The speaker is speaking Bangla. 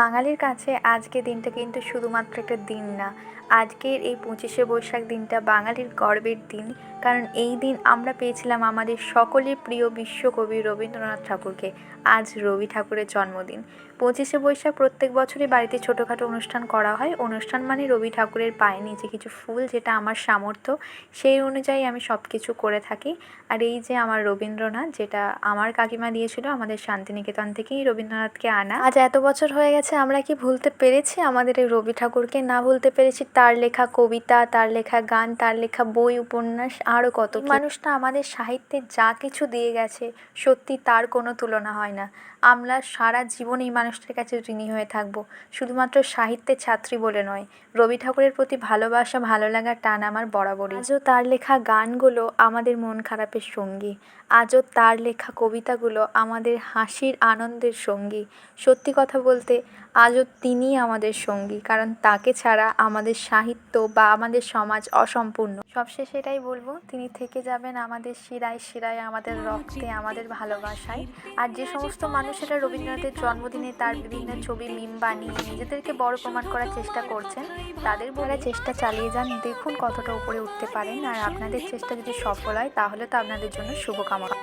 বাঙালির কাছে আজকের দিনটা কিন্তু শুধুমাত্র একটা দিন না, আজকের এই ২৫শে বৈশাখ দিনটা বাঙালির গর্বের দিন। কারণ এই দিন আমরা পেয়েছিলাম আমাদের সকলের প্রিয় বিশ্বকবি রবীন্দ্রনাথ ঠাকুরকে। আজ রবি ঠাকুরের জন্মদিন। ২৫শে বৈশাখ প্রত্যেক বছরই বাড়িতে ছোটোখাটো অনুষ্ঠান করা হয়। অনুষ্ঠান মানে রবি ঠাকুরের পায়ের নিচে কিছু ফুল, যেটা আমার সামর্থ্য সেই অনুযায়ী আমি সব কিছু করে থাকি। আর এই যে আমার রবীন্দ্রনাথ, যেটা আমার কাকিমা দিয়েছিল, আমাদের শান্তিনিকেতন থেকেই রবীন্দ্রনাথকে আনা। আজ এত বছর হয়ে গেছে, আমরা কি ভুলতে পেরেছি আমাদের এই রবি ঠাকুরকে? না, ভুলতে পেরেছি তার লেখা কবিতা, তার লেখা গান, তার লেখা বই, উপন্যাস, আরও কত। মানুষটা আমাদের সাহিত্যে যা কিছু দিয়ে গেছে, সত্যি তার কোনো তুলনা হয় না। আমরা সারা জীবন এই মানুষটার কাছে ঋণী হয়ে থাকবো, শুধুমাত্র সাহিত্যের ছাত্রী বলে নয়। রবি ঠাকুরের প্রতি ভালোবাসা, ভালো লাগার টান আমার বরাবরই। আজও তার লেখা গানগুলো আমাদের মন খারাপের সঙ্গী, আজও তার লেখা কবিতাগুলো আমাদের হাসির আনন্দের সঙ্গী। সত্যি কথা বলতে আজও তিনিই আমাদের সঙ্গী, কারণ তাকে ছাড়া আমাদের সাহিত্য বা আমাদের সমাজ অসম্পূর্ণ। সবশেষে এটাই বলবো, তিনি থেকে যাবেন আমাদের শিরায় শিরায়, আমাদের রক্তে, আমাদের ভালোবাসায়। আর যে সমস্ত মানুষেরা রবীন্দ্রনাথের জন্মদিনে তার বিভিন্ন ছবি মিম বানিয়ে নিজেদেরকে বড় প্রমাণ করার চেষ্টা করছেন, তাদের বলে চেষ্টা চালিয়ে যান, দেখুন কতটা উপরে উঠতে পারেন। আর আপনাদের চেষ্টা যদি সফল হয় তাহলে তো আপনাদের জন্য শুভকামনা।